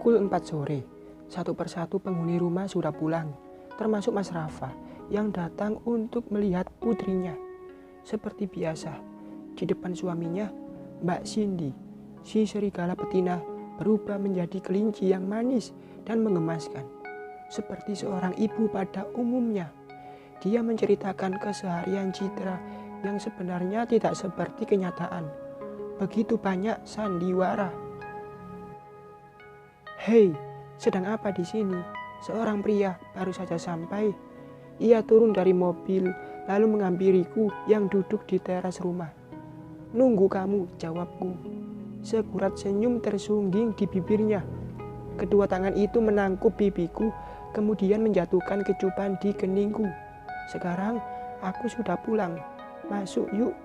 Pukul 4 sore, satu persatu penghuni rumah sudah pulang, termasuk Mas Rafa yang datang untuk melihat putrinya. Seperti biasa, di depan suaminya, Mbak Cindy, si serigala betina, berubah menjadi kelinci yang manis dan mengemaskan. Seperti seorang ibu pada umumnya, dia menceritakan keseharian Citra yang sebenarnya tidak seperti kenyataan. Begitu banyak sandiwara. "Hei, sedang apa di sini?" Seorang pria baru saja sampai. Ia turun dari mobil lalu menghampiriku yang duduk di teras rumah. "Nunggu kamu," jawabku. Sekurat senyum tersungging di bibirnya. Kedua tangan itu menangkup pipiku, kemudian menjatuhkan kecupan di keningku. "Sekarang aku sudah pulang. Masuk yuk."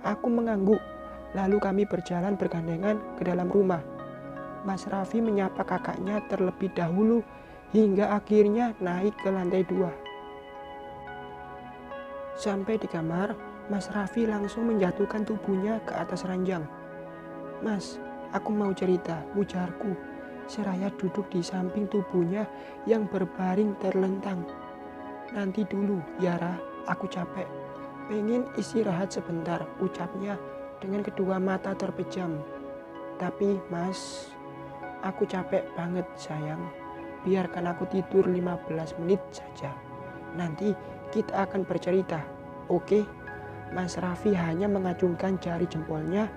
Aku mengangguk. Lalu kami berjalan bergandengan ke dalam rumah. Mas Raffi menyapa kakaknya terlebih dahulu hingga akhirnya naik ke lantai 2. Sampai di kamar, Mas Raffi langsung menjatuhkan tubuhnya ke atas ranjang. "Mas, aku mau cerita," ujarku, seraya duduk di samping tubuhnya yang berbaring terlentang. "Nanti dulu, Yara, aku capek. Pengen istirahat sebentar," ucapnya dengan kedua mata terpejam. "Tapi, Mas, aku capek banget, sayang. Biarkan aku tidur 15 menit saja. Nanti kita akan bercerita, oke?" Mas Raffi hanya mengacungkan jari jempolnya.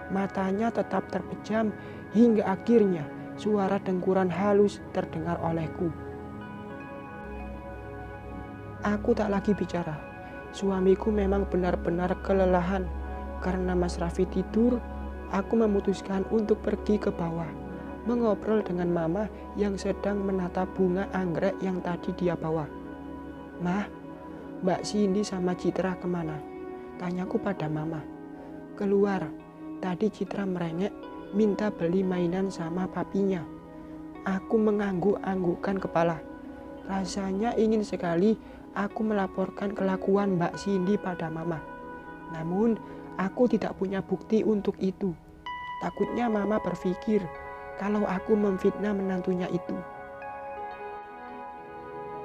Matanya tetap terpejam hingga akhirnya suara dengkuran halus terdengar olehku. Aku tak lagi bicara. Suamiku memang benar-benar kelelahan. Karena Mas Raffi tidur, aku memutuskan untuk pergi ke bawah, mengobrol dengan Mama yang sedang menata bunga anggrek yang tadi dia bawa. "Mah, Mbak Cindy sama Citra kemana?" tanyaku pada Mama. "Keluar. Tadi Citra merengek, minta beli mainan sama papinya." Aku mengangguk-anggukkan kepala. Rasanya ingin sekali aku melaporkan kelakuan Mbak Cindy pada Mama. Namun, aku tidak punya bukti untuk itu. Takutnya Mama berpikir kalau aku memfitnah menantunya itu.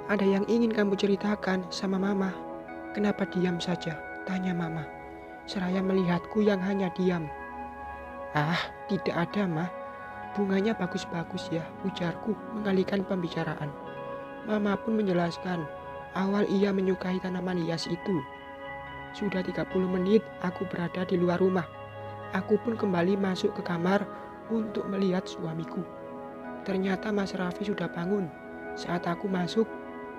"Ada yang ingin kamu ceritakan sama Mama? Kenapa diam saja?" tanya Mama, seraya melihatku yang hanya diam. "Ah, tidak ada, Mah. Bunganya bagus-bagus ya," ujarku mengalihkan pembicaraan. Mama pun menjelaskan, awal ia menyukai tanaman hias itu. Sudah 30 menit aku berada di luar rumah. Aku pun kembali masuk ke kamar untuk melihat suamiku. Ternyata Mas Raffi sudah bangun. Saat aku masuk,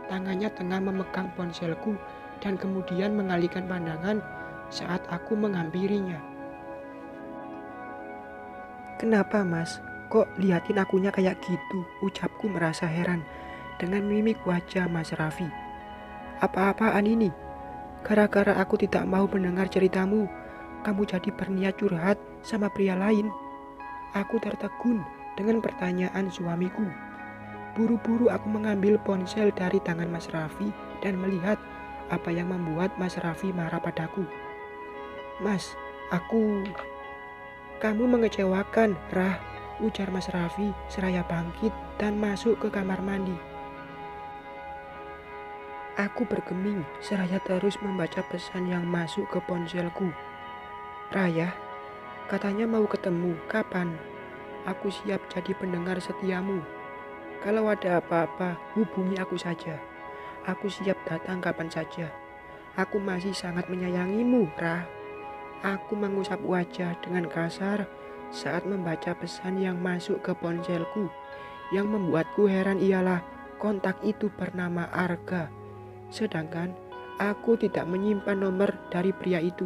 tangannya tengah memegang ponselku dan kemudian mengalihkan pandangan saat aku menghampirinya. "Kenapa, Mas? Kok liatin akunya kayak gitu?" ucapku merasa heran dengan mimik wajah Mas Raffi. "Apa-apaan ini? Gara-gara aku tidak mau mendengar ceritamu, kamu jadi berniat curhat sama pria lain?" Aku tertegun dengan pertanyaan suamiku. Buru-buru aku mengambil ponsel dari tangan Mas Raffi dan melihat apa yang membuat Mas Raffi marah padaku. "Mas, kamu mengecewakan, Rah," ujar Mas Raffi seraya bangkit dan masuk ke kamar mandi. Aku bergeming seraya terus membaca pesan yang masuk ke ponselku. "Raya, katanya mau ketemu, kapan? Aku siap jadi pendengar setiamu. Kalau ada apa-apa, hubungi aku saja. Aku siap datang kapan saja. Aku masih sangat menyayangimu, Rah." Aku mengusap wajah dengan kasar saat membaca pesan yang masuk ke ponselku. Yang membuatku heran ialah kontak itu bernama Arga. Sedangkan aku tidak menyimpan nomor dari pria itu.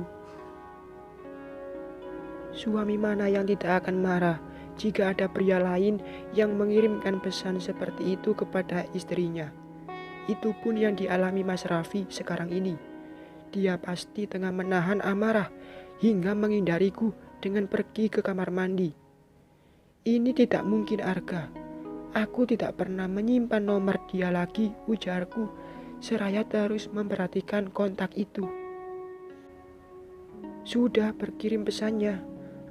Suami mana yang tidak akan marah jika ada pria lain yang mengirimkan pesan seperti itu kepada istrinya? Itu pun yang dialami Mas Raffi sekarang ini. Dia pasti tengah menahan amarah hingga menghindariku dengan pergi ke kamar mandi. "Ini tidak mungkin, Arga. Aku tidak pernah menyimpan nomor dia lagi," ujarku seraya terus memperhatikan kontak itu. "Sudah berkirim pesannya.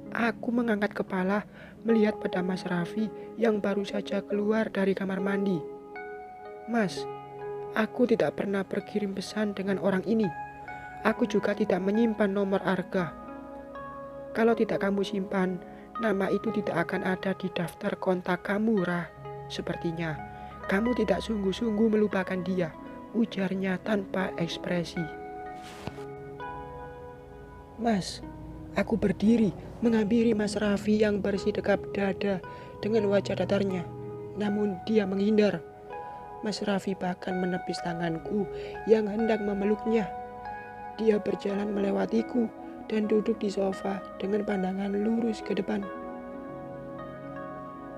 Aku mengangkat kepala melihat pada Mas Raffi yang baru saja keluar dari kamar mandi. Mas, aku tidak pernah berkirim pesan dengan orang ini. Aku juga tidak menyimpan nomor Arga. Kalau tidak kamu simpan, nama itu tidak akan ada di daftar kontak kamu, Rah. Sepertinya kamu tidak sungguh-sungguh melupakan dia, ujarnya tanpa ekspresi. Mas, aku berdiri menghampiri Mas Raffi yang bersikap dada dengan wajah datarnya. Namun dia menghindar. Mas Raffi bahkan menepis tanganku yang hendak memeluknya. Dia berjalan melewatiku dan duduk di sofa dengan pandangan lurus ke depan.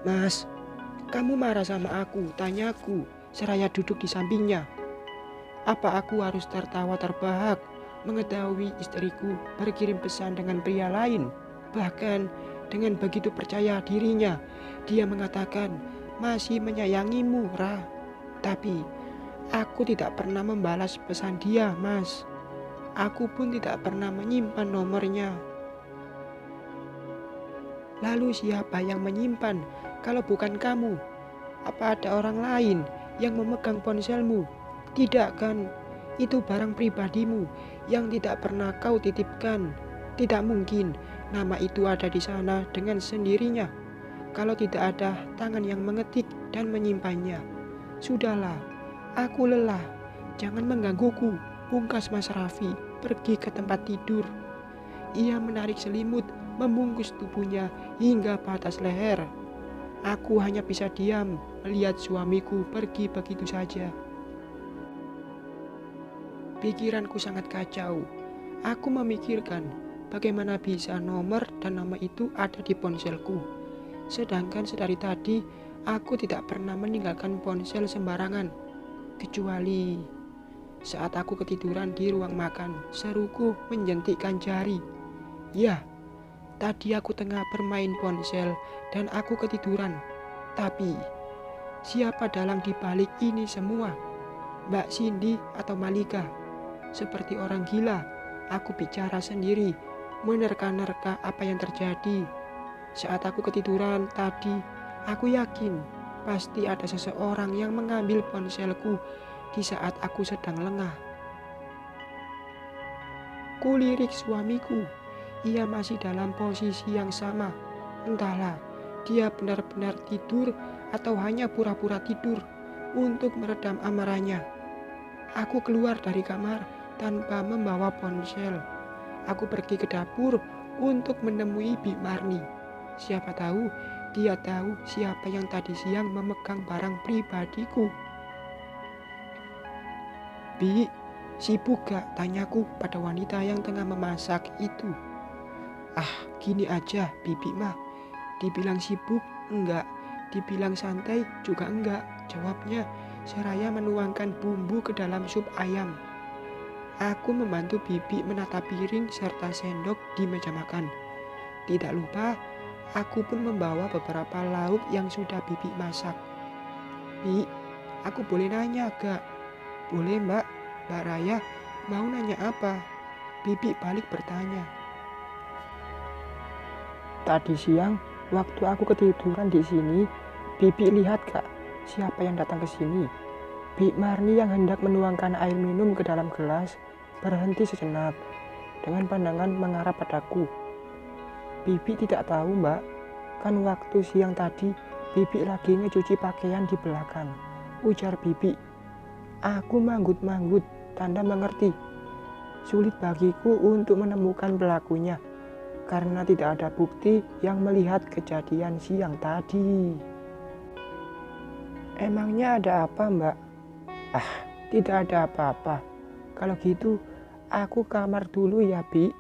Mas, kamu marah sama aku, tanyaku, seraya duduk di sampingnya. Apa aku harus tertawa terbahak mengetahui istriku berkirim pesan dengan pria lain? Bahkan dengan begitu percaya dirinya, dia mengatakan masih menyayangimu, Ra. Tapi aku tidak pernah membalas pesan dia, Mas. Aku pun tidak pernah menyimpan nomornya. Lalu siapa yang menyimpan kalau bukan kamu? Apa ada orang lain yang memegang ponselmu? Tidak kan? Itu barang pribadimu yang tidak pernah kau titipkan. Tidak mungkin nama itu ada di sana dengan sendirinya kalau tidak ada tangan yang mengetik dan menyimpannya. Sudahlah, aku lelah. Jangan menggangguku, pungkas Mas Raffi pergi ke tempat tidur. Ia menarik selimut, membungkus tubuhnya hingga batas leher. Aku hanya bisa diam melihat suamiku pergi begitu saja. Pikiranku sangat kacau. Aku memikirkan bagaimana bisa nomor dan nama itu ada di ponselku. Sedangkan sedari tadi aku tidak pernah meninggalkan ponsel sembarangan. Kecuali saat aku ketiduran di ruang makan, seruku menjentikkan jari. Ya, tadi aku tengah bermain ponsel dan aku ketiduran. Tapi siapa dalang di balik ini semua? Mbak Cindy atau Malika? Seperti orang gila, aku bicara sendiri, menerka-nerka apa yang terjadi. Saat aku ketiduran tadi, aku yakin pasti ada seseorang yang mengambil ponselku di saat aku sedang lengah. Kulirik suamiku, ia masih dalam posisi yang sama. Entahlah, dia benar-benar tidur atau hanya pura-pura tidur untuk meredam amarahnya. Aku keluar dari kamar tanpa membawa ponsel. Aku pergi ke dapur untuk menemui Bi Marni. Siapa tahu dia tahu siapa yang tadi siang memegang barang pribadiku. Bi, sibuk gak? Tanyaku pada wanita yang tengah memasak itu. Ah, gini aja Bibi mah. Dibilang sibuk enggak, dibilang santai juga enggak, jawabnya seraya menuangkan bumbu ke dalam sup ayam. Aku membantu Bibi menata piring serta sendok di meja makan. Tidak lupa, aku pun membawa beberapa lauk yang sudah Bibi masak. Bi, aku boleh nanya gak? Boleh Mbak, Mbak Raya mau nanya apa? Bibi balik bertanya. Tadi siang, waktu aku ketiduran di sini, Bibi lihat gak siapa yang datang ke sini? Bi Marni yang hendak menuangkan air minum ke dalam gelas berhenti sejenak dengan pandangan mengarah padaku. Bibi tidak tahu Mbak, kan waktu siang tadi Bibi lagi ngecuci pakaian di belakang, ujar Bibi. Aku manggut-manggut, tanda mengerti. Sulit bagiku untuk menemukan pelakunya karena tidak ada bukti yang melihat kejadian siang tadi. Emangnya ada apa Mbak? Ah, tidak ada apa-apa. Kalau gitu, aku kamar dulu ya, Bi.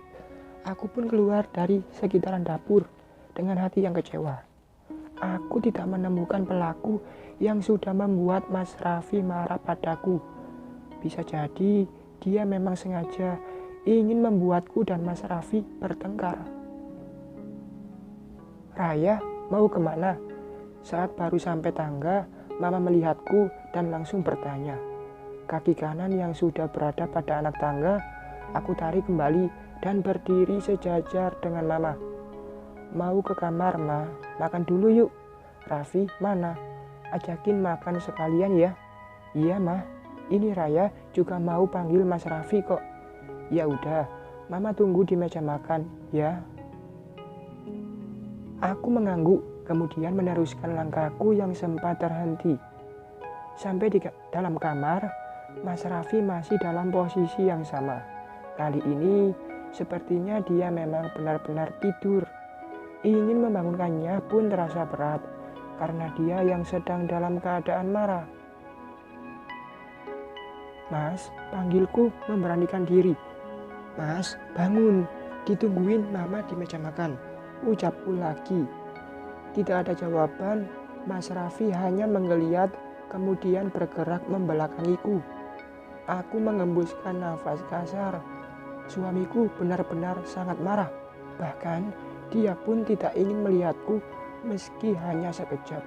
Aku pun keluar dari sekitaran dapur dengan hati yang kecewa. Aku tidak menemukan pelaku yang sudah membuat Mas Raffi marah padaku. Bisa jadi dia memang sengaja ingin membuatku dan Mas Raffi bertengkar. Raya, mau kemana? Saat baru sampai tangga, Mama melihatku dan langsung bertanya. Kaki kanan yang sudah berada pada anak tangga, aku tarik kembali dan berdiri sejajar dengan Mama. mau ke kamar, Ma. Makan dulu yuk. Raffi, mana? Ajakin makan sekalian ya. Iya, Ma. Ini Raya juga mau panggil Mas Raffi kok. Ya udah, Mama tunggu di meja makan, ya. Aku mengangguk, kemudian meneruskan langkahku yang sempat terhenti. Sampai di dalam kamar, Mas Raffi masih dalam posisi yang sama. Kali ini, sepertinya dia memang benar-benar tidur. Ingin membangunkannya pun terasa berat, karena dia yang sedang dalam keadaan marah. Mas, panggilku memberanikan diri. Mas, bangun, ditungguin Mama di meja makan. Ucapku lagi. Tidak ada jawaban, Mas Raffi hanya menggeliat, kemudian bergerak membelakangiku. Aku mengembuskan nafas kasar. Suamiku benar-benar sangat marah. Bahkan, dia pun tidak ingin melihatku meski hanya sekejap.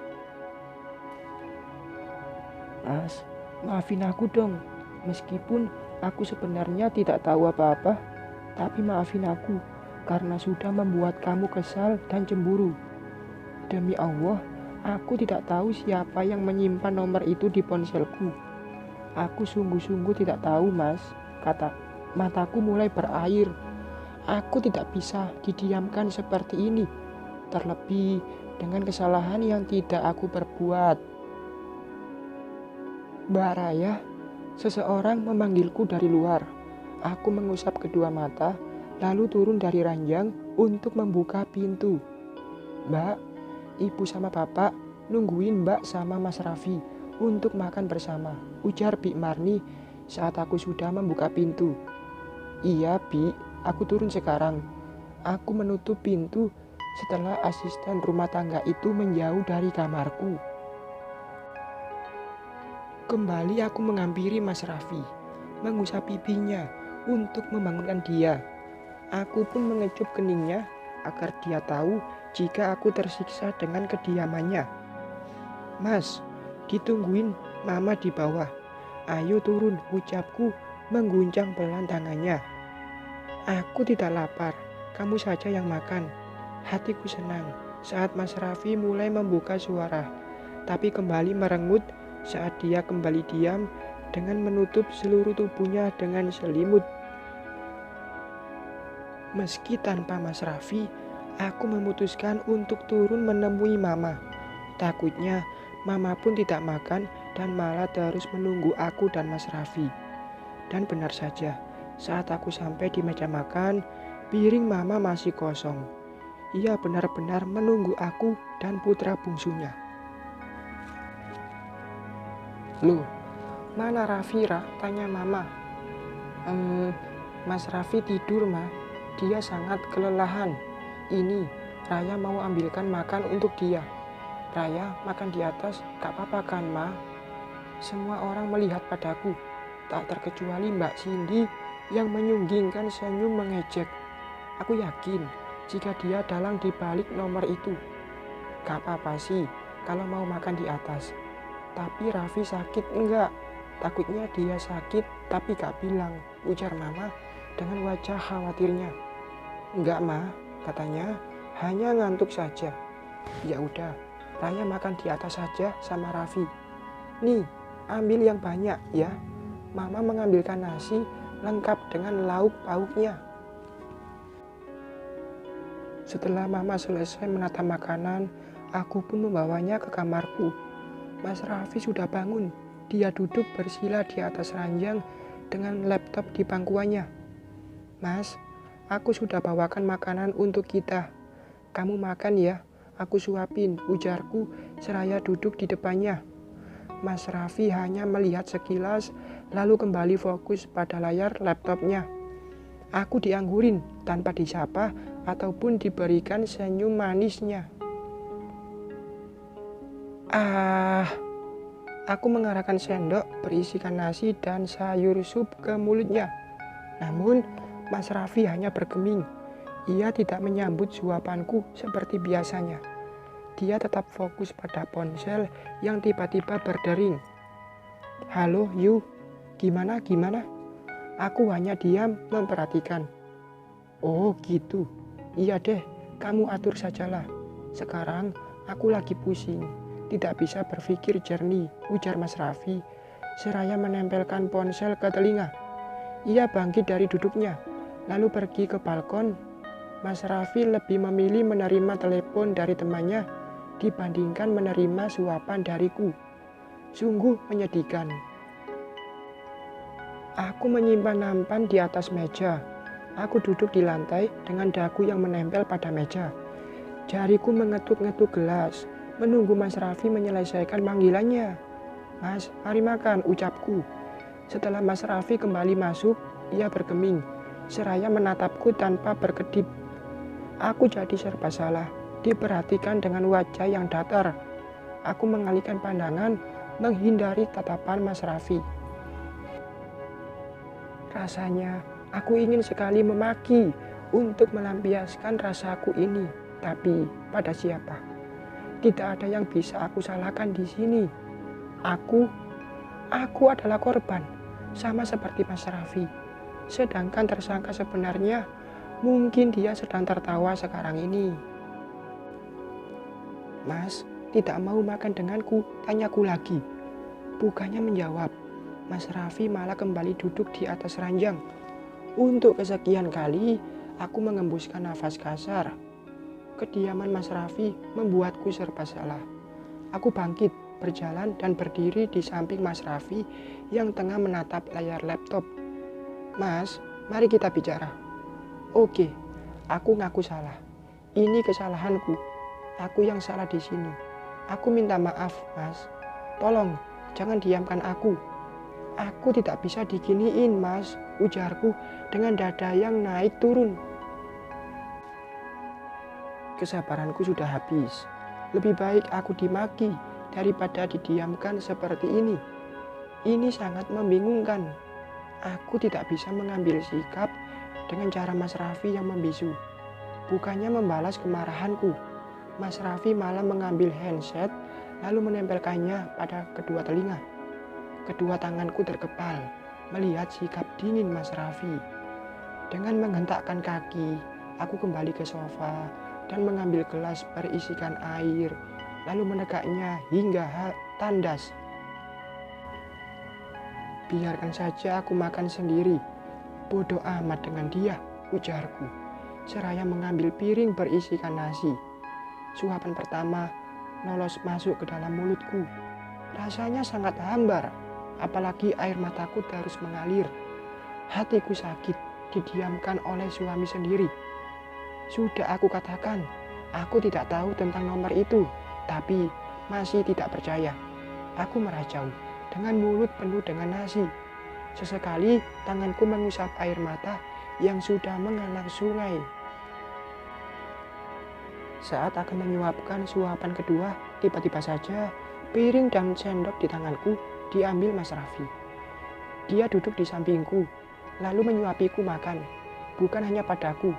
Mas, maafin aku dong. Meskipun aku sebenarnya tidak tahu apa-apa, tapi maafin aku karena sudah membuat kamu kesal dan cemburu. Demi Allah, aku tidak tahu siapa yang menyimpan nomor itu di ponselku. Aku sungguh-sungguh tidak tahu, Mas. Mataku mulai berair. Aku tidak bisa didiamkan seperti ini, terlebih dengan kesalahan yang tidak aku perbuat. Mbak Raya, seseorang memanggilku dari luar. Aku mengusap kedua mata, lalu turun dari ranjang untuk membuka pintu. Mbak, Ibu sama Bapak nungguin Mbak sama Mas Raffi untuk makan bersama, ujar Bi Marni saat aku sudah membuka pintu. Iya, Bi. Aku turun sekarang. Aku menutup pintu setelah asisten rumah tangga itu menjauh dari kamarku. Kembali aku menghampiri Mas Raffi, mengusap pipinya untuk membangunkan dia. Aku pun mengecup keningnya agar dia tahu jika aku tersiksa dengan kediamannya. Mas, ditungguin Mama di bawah. Ayo turun, ucapku mengguncang pelan tangannya. Aku tidak lapar, kamu saja yang makan. Hatiku senang saat Mas Raffi mulai membuka suara, tapi kembali merenggut saat dia kembali diam dengan menutup seluruh tubuhnya dengan selimut. Meski tanpa Mas Raffi, aku memutuskan untuk turun menemui Mama. Takutnya Mama pun tidak makan dan malah terus menunggu aku dan Mas Raffi. Dan benar saja, saat aku sampai di meja makan, piring Mama masih kosong. Ia benar-benar menunggu aku dan putra bungsunya. Loh, mana Raffi, Ra? Tanya Mama. Mas Raffi tidur, Ma. Dia sangat kelelahan. Ini, Raya mau ambilkan makan untuk dia. Raya makan di atas, gak apa-apa kan, Ma? Semua orang melihat padaku, tak terkecuali Mbak Cindy yang menyunggingkan senyum mengejek. Aku yakin jika dia dalang di balik nomor itu. Gak apa-apa sih kalau mau makan di atas. Tapi Raffi sakit enggak? Takutnya dia sakit tapi gak bilang, ujar Mama dengan wajah khawatirnya. Enggak, Ma, katanya hanya ngantuk saja. Ya udah, Raya makan di atas saja sama Raffi. Nih, ambil yang banyak ya. Mama mengambilkan nasi lengkap dengan lauk pauknya. Setelah Mama selesai menata makanan, aku pun membawanya ke kamarku. Mas Raffi sudah bangun. Dia duduk bersila di atas ranjang dengan laptop di pangkuannya. Mas, aku sudah bawakan makanan untuk kita. Kamu makan ya, aku suapin, ujarku seraya duduk di depannya. Mas Raffi hanya melihat sekilas, lalu kembali fokus pada layar laptopnya. Aku dianggurin tanpa disapa ataupun diberikan senyum manisnya. Aku mengarahkan sendok berisikan nasi dan sayur sup ke mulutnya. Namun, Mas Raffi hanya bergeming. Ia tidak menyambut suapanku seperti biasanya. Dia tetap fokus pada ponsel yang tiba-tiba berdering. Halo, Yu. Gimana? Aku hanya diam memperhatikan. Oh, gitu. Iya deh, Kamu atur sajalah. Sekarang aku lagi pusing, tidak bisa berpikir jernih, ujar Mas Raffi, seraya menempelkan ponsel ke telinga. Ia bangkit dari duduknya, lalu pergi ke balkon. Mas Raffi lebih memilih menerima telepon dari temannya dibandingkan menerima suapan dariku. Sungguh menyedihkan. Aku menyimpan nampan di atas meja. Aku duduk di lantai dengan dagu yang menempel pada meja. Jariku mengetuk-ngetuk gelas, menunggu Mas Raffi menyelesaikan panggilannya. Mas, mari makan, ucapku. Setelah Mas Raffi kembali masuk, ia bergeming, seraya menatapku tanpa berkedip. Aku jadi serba salah, diperhatikan dengan wajah yang datar. Aku mengalihkan pandangan, menghindari tatapan Mas Raffi. Rasanya aku ingin sekali memaki untuk melampiaskan rasaku ini, tapi pada siapa? Tidak ada yang bisa aku salahkan di sini. Aku adalah korban, sama seperti Mas Raffi. Sedangkan tersangka sebenarnya mungkin dia sedang tertawa sekarang ini. Mas, tidak mau makan denganku? Tanyaku lagi. Bukannya menjawab, Mas Raffi malah kembali duduk di atas ranjang. Untuk kesekian kali, aku mengembuskan nafas kasar. Kediaman Mas Raffi membuatku serba salah. Aku bangkit, berjalan dan berdiri di samping Mas Raffi yang tengah menatap layar laptop. Mas, mari kita bicara. Oke, aku ngaku salah. Ini kesalahanku. Aku yang salah di sini. Aku minta maaf, Mas. Tolong, jangan diamkan aku. Aku tidak bisa diginiin, Mas, ujarku dengan dada yang naik turun. Kesabaranku sudah habis. Lebih baik aku dimaki daripada didiamkan seperti ini. Ini sangat membingungkan. Aku tidak bisa mengambil sikap dengan cara Mas Raffi yang membisu. Bukannya membalas kemarahanku, Mas Raffi malah mengambil handset lalu menempelkannya pada kedua telinga. Kedua tanganku terkepal melihat sikap dingin Mas Raffi. Dengan menghentakkan kaki, aku kembali ke sofa dan mengambil gelas berisikan air, lalu menegaknya hingga tandas. Biarkan saja aku makan sendiri. Bodoh amat dengan dia, ujarku, seraya mengambil piring berisikan nasi. Suapan pertama lolos masuk ke dalam mulutku. Rasanya sangat hambar. Apalagi air mataku terus mengalir. Hatiku sakit didiamkan oleh suami sendiri. Sudah aku katakan, aku tidak tahu tentang nomor itu, tapi masih tidak percaya. Aku merajau dengan mulut penuh dengan nasi. Sesekali tanganku mengusap air mata yang sudah mengalir sungai. Saat akan menyuapkan suapan kedua, tiba-tiba saja piring dan sendok di tanganku diambil Mas Raffi. Dia duduk di sampingku, lalu menyuapiku makan. Bukan hanya padaku,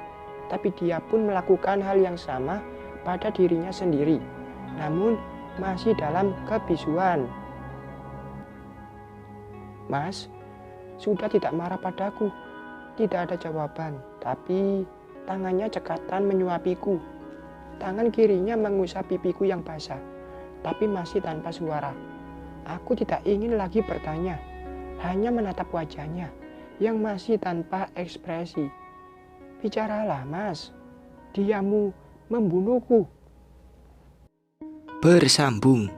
tapi dia pun melakukan hal yang sama pada dirinya sendiri. Namun masih dalam kebisuan. Mas, sudah tidak marah padaku. Tidak ada jawaban, tapi tangannya cekatan menyuapiku. Tangan kirinya mengusap pipiku yang basah, tapi masih tanpa suara. Aku tidak ingin lagi bertanya, hanya menatap wajahnya yang masih tanpa ekspresi. Bicaralah, Mas. Diammu membunuhku. Bersambung.